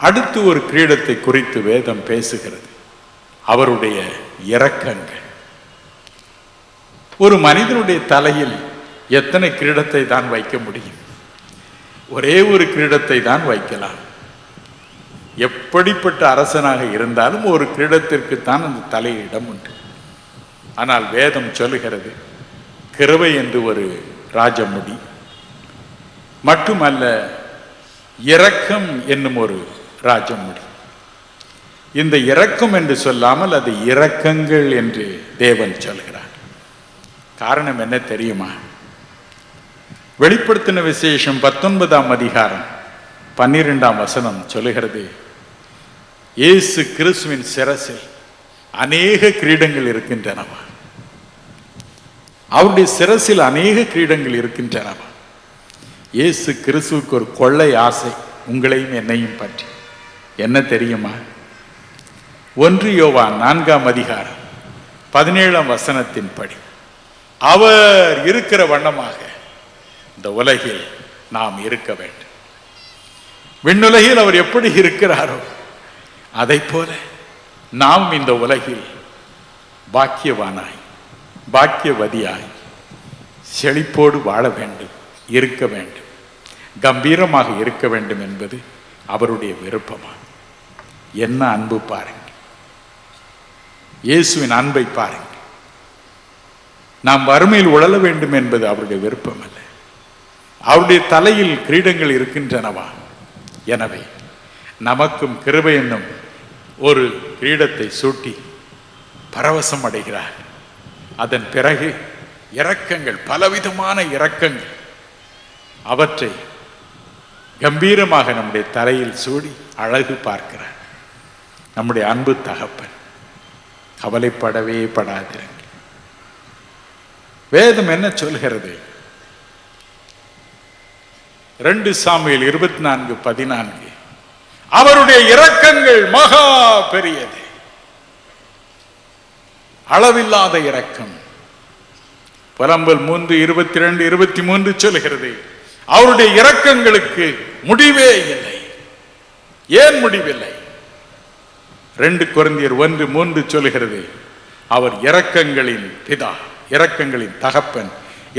அடுத்து ஒரு கிரீடத்தை குறித்து வேதம் பேசுகிறது. அவருடைய இரக்கங்கள். ஒரு மனிதனுடைய தலையில் எத்தனை கிரீடத்தை தான் வைக்க முடியும்? ஒரே ஒரு கிரீடத்தை தான் வைக்கலாம். எப்படிப்பட்ட அரசனாக இருந்தாலும் ஒரு கிரீடத்திற்கு தான் அந்த தலையிடம் உண்டு. ஆனால் வேதம் சொல்லுகிறது, கிருபை என்று ஒரு ராஜமுடி மட்டுமல்ல, இரக்கம் என்னும் ஒரு ராஜமுடி. இந்த இரக்கம் என்று சொல்லாமல் அது இரக்கங்கள் என்று தேவன் சொல்கிறார். காரணம் என்ன தெரியுமா? வெளிப்படுத்தின விசேஷம் 19ஆம் அதிகாரம் 12ஆம் வசனம் சொல்லுகிறது, இயேசு கிறிஸ்துவின் சிரசில் அநேக கிரீடங்கள் இருக்கின்றனவா. அவருடைய சிரசில் அநேக கிரீடங்கள் இருக்கின்றனவா. இயேசு கிறிஸ்துவுக்கு ஒரு கொள்ளை ஆசை உங்களையும் என்னையும் பற்றி. என்ன தெரியுமா? 1 யோவான் 4ஆம் அதிகாரம் 17ஆம் வசனத்தின் படி, அவர் இருக்கிற வண்ணமாக இந்த உலகில் நாம் இருக்க வேண்டும். விண்ணுலகில் அவர் எப்படி இருக்கிறாரோ அதை போல நாம் இந்த உலகில் பாக்கியவானாய் பாக்கியவதியாய் செழிப்போடு வாழ வேண்டும், இருக்க வேண்டும், கம்பீரமாக இருக்க வேண்டும் என்பது அவருடைய விருப்பமா. என்ன அன்பு பாருங்க, இயேசுவின் அன்பை பாருங்க. நாம் வறுமையில் உழல வேண்டும் என்பது அவருடைய விருப்பம் அல்ல. அவருடைய தலையில் கிரீடங்கள் இருக்கின்றனவா. எனவே நமக்கும் கிருபை என்னும் ஒரு கிரீடத்தை சூட்டி பரவசம் அடைகிறார். அதன் பிறகு இரக்கங்கள், பலவிதமான இரக்கங்கள், அவற்றை கம்பீரமாக நம்முடைய தலையில் சூடி அழகு பார்க்கிறார். நம்முடைய அன்பு தகப்பன். கவலைப்படவே படாதிருங்கள். வேதம் என்ன சொல்கிறது? 2 சாமுவேல் 24:14, அவருடைய இரக்கங்கள் மகா பெரியது, அளவில்லாத இரக்கம். புலம்பல் 3:22-23 சொல்கிறது, அவருடைய இரக்கங்களுக்கு முடிவே இல்லை. ஏன் முடிவில்லை? 2 கொரிந்தியர் 1:3 சொல்கிறது, அவர் இரக்கங்களின் பிதா, இரக்கங்களின் தகப்பன்,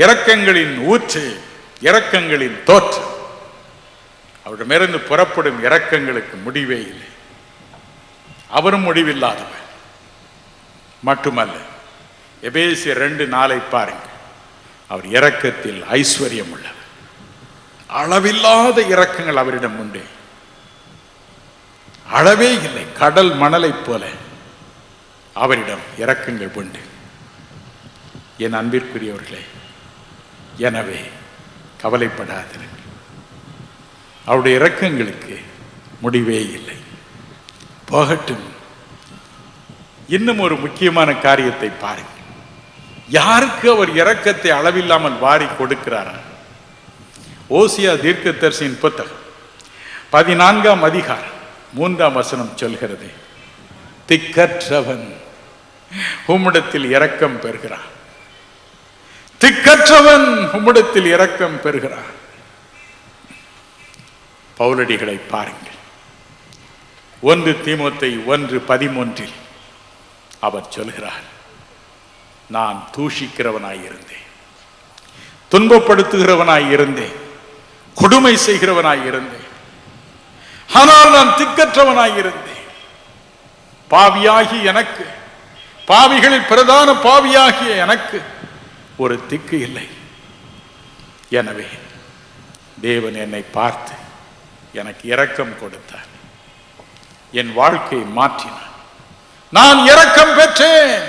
இரக்கங்களின் ஊற்று, இரக்கங்களின் தோற்றம். அவரிடமிருந்து புறப்படும் இரக்கங்களுக்கு முடிவே இல்லை. அவரும் முடிவில்லாதவர். மட்டுமல்ல, எபேசியர் 2:4 பாருங்கள், அவர் இரக்கத்தில் ஐஸ்வர்யம் உள்ளவர். அளவில்லாத இரக்கங்கள் அவரிடம் உண்டு. அளவே இல்லை. கடல் மணலை போல அவரிடம் இரக்கங்கள் உண்டு. என் அன்பிற்குரியவர்களே, எனவே கவலைப்படாதீர்கள். அவருடைய இரக்கங்களுக்கு முடிவே இல்லை. போகட்டும். இன்னும் ஒரு முக்கியமான காரியத்தை பாருங்கள். யாருக்கு அவர் இரக்கத்தை அளவில்லாமல் வாரி கொடுக்கிறாரா? ஓசியா தீர்க்கதரிசியின் புத்தகம் 14ஆம் அதிகாரம் 3ஆம் வசனம் சொல்கிறது, திக்கற்றவன் உம்மிடத்தில் இரக்கம் பெறுகிறான். திக்கற்றவன் உம்மிடத்தில் இரக்கம் பெறுகிறான். பவுலடிகளை பாருங்கள். 1 தீமோத்தேயு 1:13 அவர் சொல்கிறார், நான் தூஷிக்கிறவனாயிருந்தேன், துன்பப்படுத்துகிறவனாயிருந்தேன், கொடுமை செய்கிறவனாயிருந்தேன், ஆனால் நான் திக்கற்றவனாயிருந்தேன். பாவியாகி எனக்கு, பாவிகளில் பிரதான பாவியாகிய எனக்கு ஒரு திக்கு இல்லை. எனவே தேவன் என்னை பார்த்து எனக்கு இரக்கம் கொடுத்தார், என் வாழ்க்கையை மாற்றினார், நான் இரக்கம் பெற்றேன்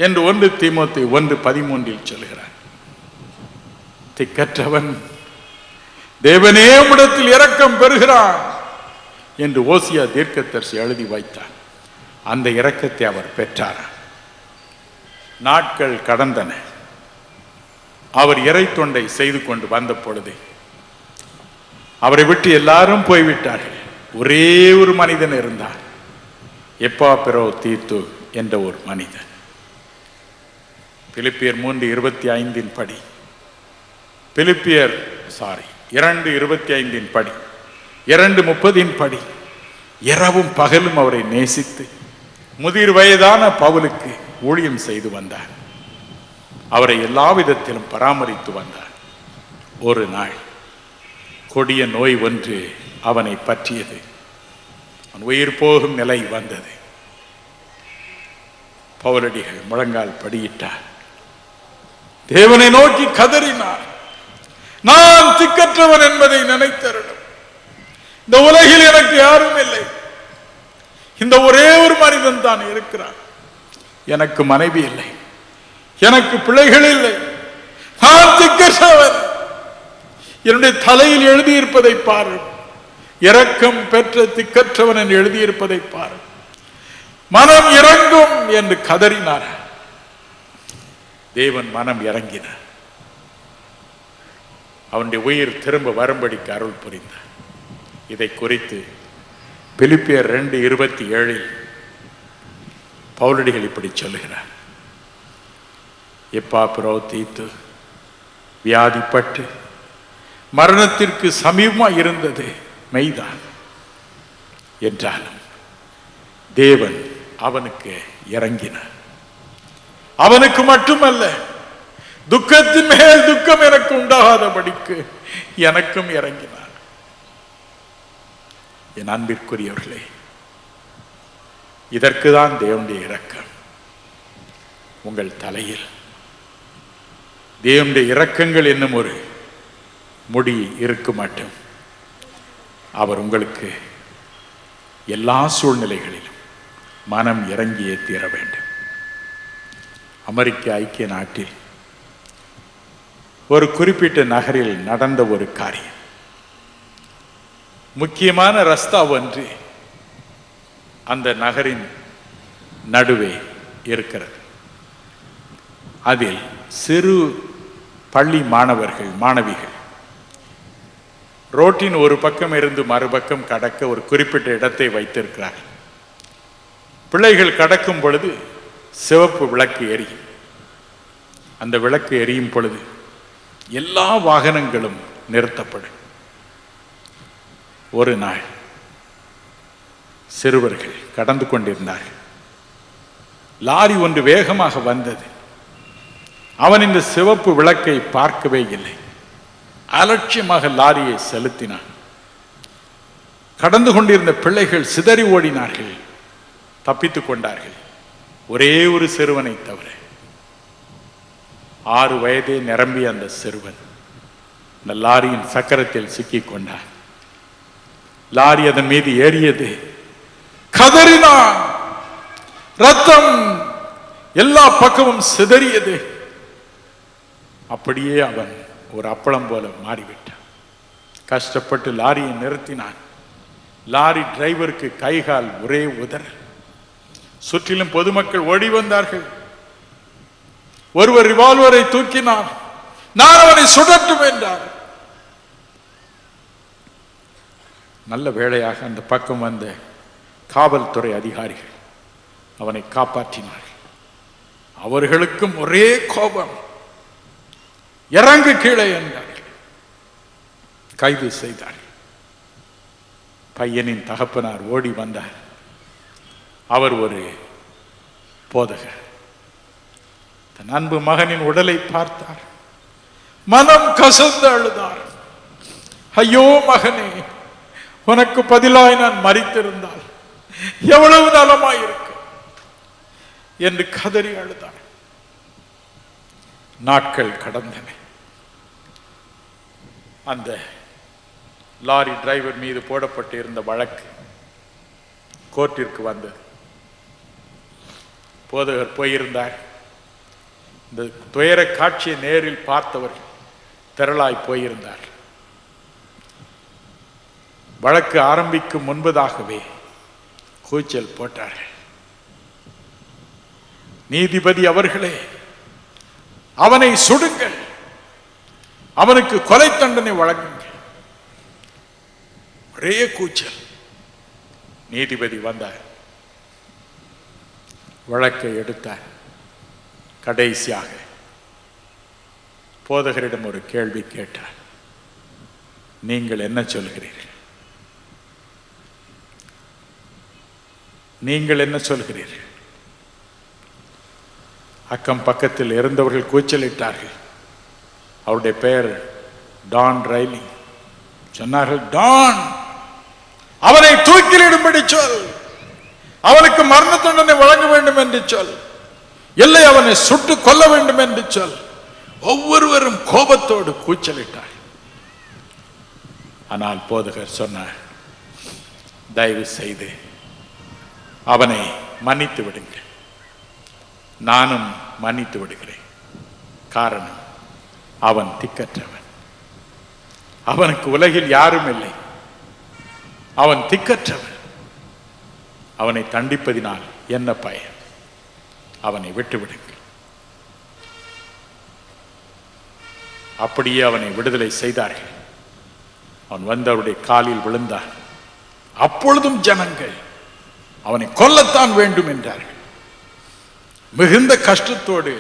என்று 1 தீமோத்தேயு 1:13 சொல்கிறார். திக்கற்றவன் தேவனே உம்மிடத்தில் இரக்கம் பெறுகிறான் என்று ஓசியா தீர்க்கதரிசி எழுதி வைத்தார். அந்த இரக்கத்தை அவர் பெற்றார். நாட்கள் கடந்தன. அவர் இறை தொண்டை செய்து கொண்டு வந்த பொழுது அவரை விட்டு எல்லாரும் போய்விட்டார்கள். ஒரே ஒரு மனிதன் இருந்தார், எப்பாப்பிரோ தீத்து என்ற ஒரு மனிதன். பிலிப்பியர் 3:25 படி, பிலிப்பியர் 2:25 படி, 2:30 படி, இரவும் பகலும் அவரை நேசித்து முதிர் வயதான பவுலுக்கு ஊழியம் செய்து வந்தார். அவரை எல்லா விதத்திலும் பராமரித்து வந்தார். ஒரு நாள் கொடிய நோய் ஒன்று அவனை பற்றியது. அவன் உயிர் போகும் நிலை வந்தது. பவுலடிகள் முழங்கால் படியிட்டார். தேவனை நோக்கி கதறினார். நான் திக்கற்றவன் என்பதை நினைத்தருடும். இந்த உலகில் எனக்கு யாரும் இல்லை. இந்த ஒரே ஒரு மனிதன் தான் இருக்கிறார். எனக்கு மனைவி இல்லை, எனக்கு பிள்ளைகள் இல்லை. நான் திக்கற்றவன். என்னுடைய தலையில் எழுதியிருப்பதை பாரு. இரக்கம் பெற்ற திக்கற்றவன் என்று எழுதியிருப்பதை பாரு. மனம் இறங்கும் என்று கதறினார். தேவன் மனம் இறங்கினார். அவனுடைய உயிர் திரும்ப வரும்படிக்கு அருள் புரிந்தார். இதை குறித்து பிலிப்பியர் 2:27 பவுலடிகள் இப்படி சொல்லுகிறார். எப்பாப்பிரோ தீத்து வியாதிப்பட்டு மரணத்திற்கு சமீபமாக இருந்தது மெய்தான் என்றாலும் தேவன் அவனுக்கு இறங்கினார். அவனுக்கு மட்டுமல்ல, துக்கத்தின் மேல் துக்கம் எனக்கு உண்டாகாதபடிக்கு எனக்கும் இறங்கினார். என் அன்பிற்குரியவர்களே, இதற்குதான் தேவனுடைய இரக்கம். உங்கள் தலையில் தேவனுடைய இரக்கங்கள் என்னும் ஒரு முடி இருக்க மாட்டோம். அவர் உங்களுக்கு எல்லா சூழ்நிலைகளிலும் மனம் இறங்கியே தீர வேண்டும். அமெரிக்க ஐக்கிய நாட்டில் ஒரு குறிப்பிட்ட நகரில் நடந்த ஒரு காரியம். முக்கியமான ரஸ்தா ஒன்று அந்த நகரின் நடுவே இருக்கிறது. அதில் சிறு பள்ளி மாணவர்கள் மாணவிகள் ரோட்டின் ஒரு பக்கம் இருந்து மறுபக்கம் கடக்க ஒரு குறிப்பிட்ட இடத்தை வைத்திருக்கிறார்கள். பிள்ளைகள் கடக்கும் பொழுது சிவப்பு விளக்கு எரியும். அந்த விளக்கு எரியும் பொழுது எல்லா வாகனங்களும் நிறுத்தப்படும். ஒரு நாள் சிறுவர்கள் கடந்து கொண்டிருந்தார்கள். லாரி ஒன்று வேகமாக வந்தது. அவன் இந்த சிவப்பு விளக்கை பார்க்கவே இல்லை. அலட்சியமாக லாரியை செலுத்தினான். கடந்து கொண்டிருந்த பிள்ளைகள் சிதறி ஓடினார்கள், தப்பித்துக் கொண்டார்கள். ஒரே ஒரு சிறுவனை தவிர. 6 வயதே நிரம்பிய அந்த சிறுவன் இந்த லாரியின் சக்கரத்தில் சிக்கிக் கொண்டான். லாரி அதன் மீது ஏறியது. கதறினான். ரத்தம் எல்லா பக்கமும் சிதறியது. அப்படியே அவன் ஒரு அப்பளம் போல மாறிவிட்டான். கஷ்டப்பட்டு லாரியை நிறுத்தினான். லாரி டிரைவருக்கு கைகால் ஒரே உதறல். சுற்றிலும் பொதுமக்கள் ஓடி வந்தார்கள். ஒருவர் ரிவால்வரை தூக்கினார். நான் அவனை சுடட்டும் என்றார். நல்ல வேளையாக அந்த பக்கம் வந்த காவல்துறை அதிகாரிகள் அவனை காப்பாற்றினார்கள். அவர்களுக்கும் ஒரே கோபம். இறங்கு கீழே என்றார்கள். கைது செய்தார்கள். பையனின் தகப்பனார் ஓடி வந்தார். அவர் ஒரு போதகர். தன் அன்பு மகனின் உடலை பார்த்தார். மனம் கசந்து அழுதார். ஐயோ மகனே, உனக்கு பதிலாய் நான் மரித்திருந்தால் எவ்வளவு நலமாயிருக்கும் என்று கதறி அழுதார். நாட்கள் கடந்தன. அந்த லாரி டிரைவர் மீது போடப்பட்டு இருந்த வழக்கு கோர்ட்டிற்கு வந்தது. போதகர் போயிருந்தார். இந்த துயர காட்சியை நேரில் பார்த்தவர்கள் திரளாய் போயிருந்தார். வழக்கு ஆரம்பிக்கும் முன்பதாகவே கூச்சல் போட்டார்கள். நீதிபதி அவர்களே, அவனை சுடுங்கள், அவனுக்கு கொலை தண்டனை வழங்குங்கள். ஒரே கூச்சல். நீதிபதி வந்தார். வழக்கை எடுத்தார். கடைசியாக போதகரிடம் ஒரு கேள்வி கேட்டார். நீங்கள் என்ன சொல்கிறீர்கள்? நீங்கள் என்ன சொல்கிறீர்கள்? அக்கம் பக்கத்தில் இருந்தவர்கள் கூச்சலிட்டார்கள். அவருடைய பெயர் டான் ரைலி. சொன்னார்கள், டான், அவனை தூக்கிலிடும்படி சொல், அவனுக்கு மரண தண்டனை வழங்க வேண்டும் என்று சொல், இல்லை அவனை சுட்டு கொல்ல வேண்டும் என்று சொல். ஒவ்வொருவரும் கோபத்தோடு கூச்சலிட்டார். ஆனால் போதகர் சொன்னார், தயவு செய்து அவனை மன்னித்து விடுங்கள், நானும் மன்னித்து விடுகிறேன். காரணம், அவன் திக்கற்றவன், அவனுக்கு உலகில் யாரும் இல்லை, அவன் திக்கற்றவன், அவனை தண்டிப்பதினால் என்ன பயன்? அவனை விட்டுவிடுங்கள். அப்படியே அவனை விடுதலை செய்தார்கள். அவன் வந்து அவருடைய காலில் விழுந்தார். அப்பொழுதும் ஜனங்கள் அவனை கொல்லத்தான் வேண்டும் என்றார்கள். மிகுந்த கஷ்டத்தோடு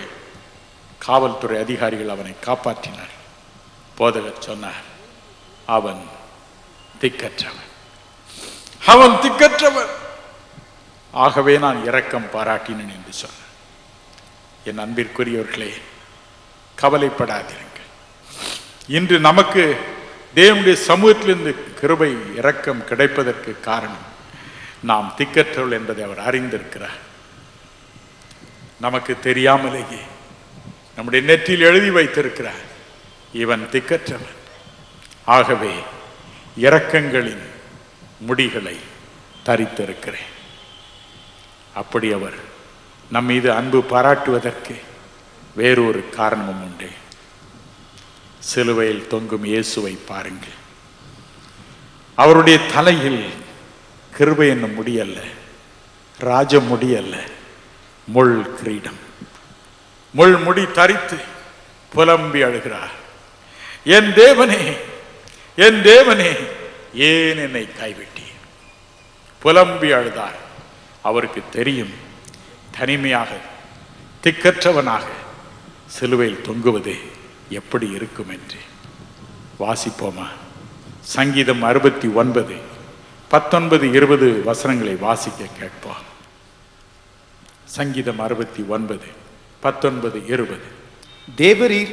காவல்துறை அதிகாரிகள் அவனை காப்பாற்றினார். போதகர் சொன்னார், அவன் திக்கற்றவன், அவன் திக்கற்றவன், ஆகவே நான் இரக்கம் பாராட்டினேன் என்று சொன்னார். என் அன்பிற்குரியவர்களே, கவலைப்படாதீர்கள். இன்று நமக்கு தேவனுடைய சமூகத்திலிருந்து கிருபை இரக்கம் கிடைப்பதற்கு காரணம், நாம் திக்கற்றவர்கள் என்பதை அவர் அறிந்திருக்கிறார். நமக்கு தெரியாமலேயே நம்முடைய நெற்றியில் எழுதி வைத்திருக்கிறார், இவன் திக்கற்றவன். ஆகவே இரக்கங்களின் முடிகளை தரித்திருக்கிறேன். அப்படி அவர் நம் மீது அன்பு பாராட்டுவதற்கு வேறொரு காரணமும் உண்டு. சிலுவையில் தொங்கும் இயேசுவை பாருங்கள். அவருடைய தலையில் கிருபை என்னும் முடியல்ல, ராஜ முடியல்ல, முள் கிரீடம், முள் முடி தரித்து புலம்பி அழுகிறார், என் தேவனே, என் தேவனே, ஏன் என்னை கைவிட்டீர்? புலம்பி அழுதார். அவருக்கு தெரியும், தனிமையாக திக்கற்றவனாக சிலுவையில் தொங்குவது எப்படி இருக்கும் என்று. வாசிப்போமா? சங்கீதம் 69, 19, 20 வசனங்களை வாசிக்க கேட்போம். சங்கீதம் 69, 19, 20. தேவரீர்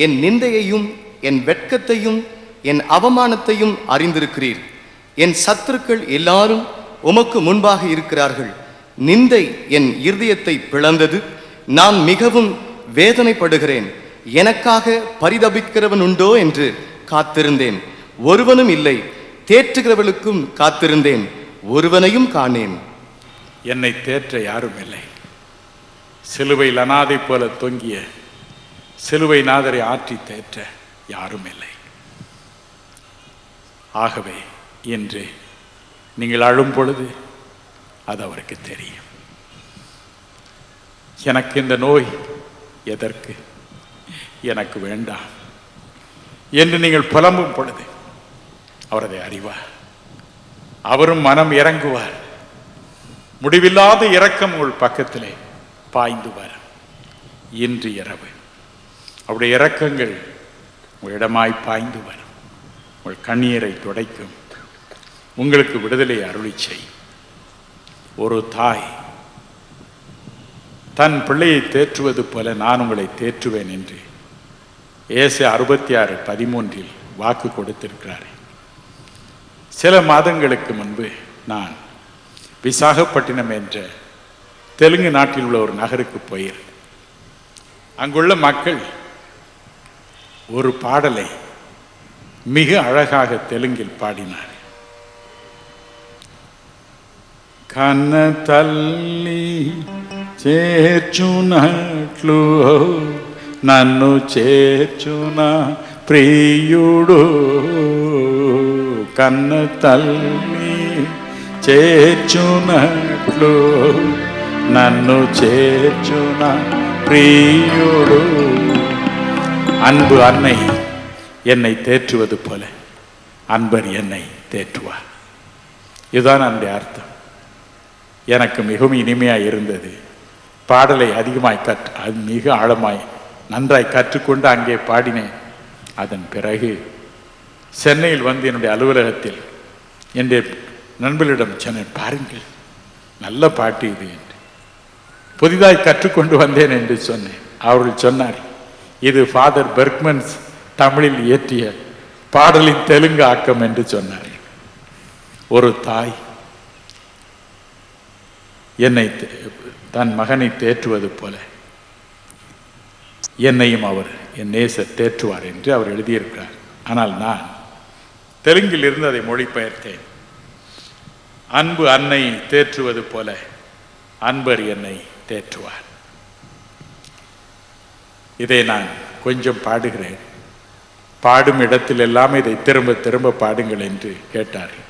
என் நிந்தையையும் என் வெட்கத்தையும் என் அவமானத்தையும் அறிந்திருக்கிறீர். என் சத்துருக்கள் எல்லாரும் உமக்கு முன்பாக இருக்கிறார்கள். நிந்தை என் இருதயத்தை பிளந்தது. நான் மிகவும் வேதனைப்படுகிறேன். எனக்காக பரிதபிக்கிறவன் உண்டோ என்று காத்திருந்தேன், ஒருவனும் இல்லை. தேற்றுகிறவர்களுக்கும் காத்திருந்தேன், ஒருவனையும் காணேன். என்னை தேற்ற யாரும் இல்லை. சிலுவையில் அனாதை போல தொங்கிய சிலுவை நாதரை ஆற்றி தேற்ற யாரும் இல்லை. ஆகவே இன்று நீங்கள் அழும் பொழுது அது அவருக்கு தெரியும். எனக்கு இந்த நோய் எதற்கு, எனக்கு வேண்டாம் என்று நீங்கள் புலம்பும் பொழுது அவர் அதை அறிவார். அவரும் மனம் இறங்குவார். முடிவில்லாத இரக்கம் உங்கள் பக்கத்திலே பாய்ந்து வரும். இன்று இரவு அவருடைய இரக்கங்கள் உங்களிடமாய் பாய்ந்து வரும். உங்கள் கண்ணீரை துடைக்கும், உங்களுக்கு விடுதலை அருளி செய்யும். ஒரு தாய் தன் பிள்ளையை தேற்றுவது போல நான் உங்களை தேற்றுவேன் என்று ஏசாயா 66:13 வாக்கு கொடுத்திருக்கிறார். சில மாதங்களுக்கு முன்பு நான் விசாகப்பட்டினம் என்ற தெலுங்கு நாட்டில் உள்ள ஒரு நகருக்கு போயிருந்தேன். அங்குள்ள மக்கள் ஒரு பாடலை மிக அழகாக தெலுங்கில் பாடினார். கண்ண தள்ளி చేర్చునట్లు నన్ను చేర్చున ప్రియుడు, కన్న తల్లి చేర్చునట్లు నన్ను చేర్చున ప్రియుడు. அன்பு அன்னை என்னை தேற்றுவது போல அன்பர் என்னை தேற்றுவார். இதுதான் அந்த அர்த்தம். எனக்கு மிகவும் இனிமையாக இருந்தது. பாடலை அதிகமாய் அது மிக ஆழமாய் நன்றாய் கற்றுக்கொண்டு அங்கே பாடினேன். அதன் பிறகு சென்னையில் வந்து என்னுடைய அலுவலகத்தில் என்னுடைய நண்பர்களிடம் சொன்னேன், பாருங்கள் நல்ல பாட்டு இது என்று புதிதாய் கற்றுக்கொண்டு வந்தேன் என்று சொன்னேன். அவர்கள் சொன்னார், இது ஃபாதர் பெர்க்மன்ஸ் தமிழில் இயற்றிய பாடலின் தெலுங்கு ஆக்கம் என்று சொன்னார். ஒரு தாய் என்னை தன் மகனை தேற்றுவது போல என்னையும் அவர் என் நேசர் தேற்றுவார் என்று அவர் எழுதியிருக்கிறார். ஆனால் நான் தெலுங்கில் இருந்து அதை மொழிபெயர்த்தேன். அன்பு அன்னை தேற்றுவது போல அன்பர் என்னை தேற்றுவார். இதை நான் கொஞ்சம் பாடுகிறேன். பாடும் இடத்தில் எல்லாம் இதை திரும்ப திரும்ப பாடுங்கள் என்று கேட்டார்கள்.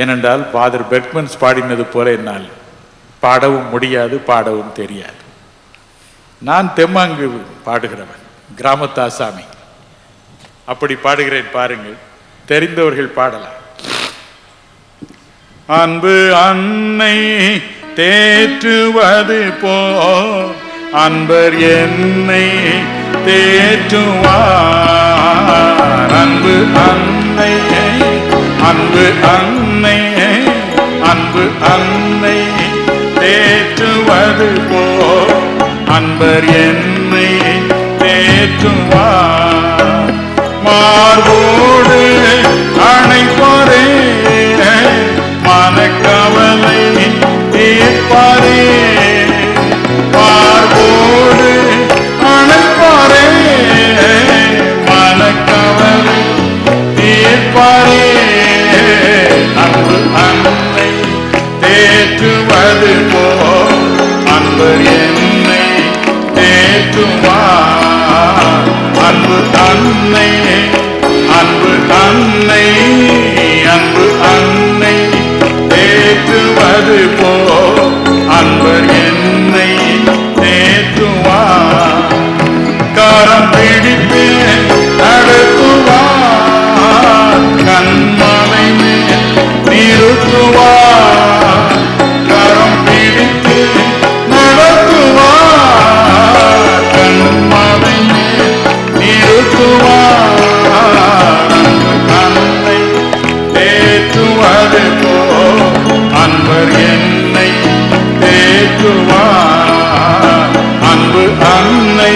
ஏனென்றால் ஃபாதர் பெர்க்மன்ஸ் பாடினது போல என்னால் பாடவும் முடியாது, பாடவும் தெரியாது. நான் தெம்மாங்கு பாடுகிறவன், கிராமத்தாசாமி. அப்படி பாடுகிறேன், பாருங்கள். தெரிந்தவர்கள் பாடலாம். அன்பு அன்னை தேற்றுவது போ அன்பர் என்னை தேற்றுவார். அன்பு அன்னை, அன்பு அன்னை, அன்பு அன்னை தேற்றுவது போ அன்பர் என்னை தேற்றுவார். மார்போடு அணைப்போரே மனக்கவலை தீர்ப்பாரே. மார்போடு அணைப்போரே மனக்கவலை தீர்ப்பாரே. அன்பு அன்னை தேற்றுவது போ அன்பர் என்னை தேற்றுவார். அன்பு அன்னை, அன்பு அன்னை, அன்பு அன்னை தேற்றுவது போ அன்பர் என்னை தேற்றுவார். கரம் பிடித்து நடத்துவார், கண்மலை மேல் நிறுத்துவார். கரம் பிடித்து நடத்துவார், கண்மலை மேல் நிறுத்துவார். அன்னை தேற்றுவது போ அன்பர் என்னை தேற்றுவார். அன்பு அன்னை,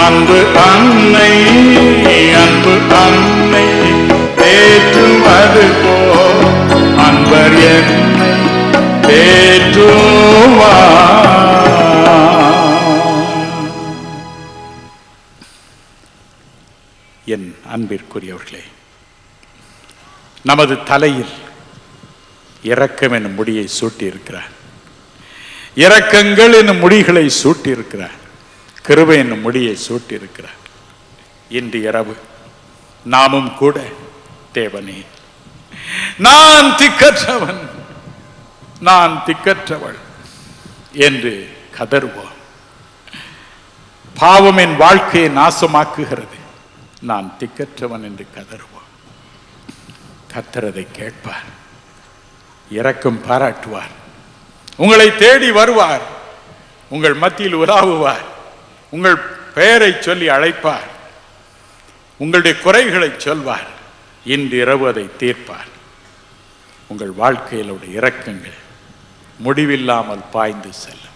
அன்பு அன்னை, அன்பு அன்னை தேற்றுவது போ அன்பர் என்னை தேற்றுவார். என் அன்பிற்குரியவர்களே, நமது தலையில் இரக்கம் என்னும் முடியை சூட்டி இருக்கிறார். இரக்கங்கள் என்னும் முடிகளை சூட்டி இருக்கிறார். கிருபை என்னும் முடியை சூட்டி இருக்கிறார். இன்று இரவு நாமும் கூட தேவனே, நான் திக்கற்றவன், நான் திக்கற்றவள் என்று கதறுவோம். பாவம் என் வாழ்க்கையை நாசமாக்குகிறது, நான் திக்கற்றவன் என்று கதறுவோம். கர்த்தரதை கேட்பார், இரக்கம் பாராட்டுவார், உங்களை தேடி வருவார், உங்கள் மத்தியில் உலாவுவார், உங்கள் பெயரை சொல்லி அழைப்பார், உங்களுடைய குறைகளை சொல்வார். இன்று இரவு அதை தீர்ப்பார். உங்கள் வாழ்க்கையில் இரக்கங்கள் முடிவில்லாமல் பாய்ந்து செல்லும்.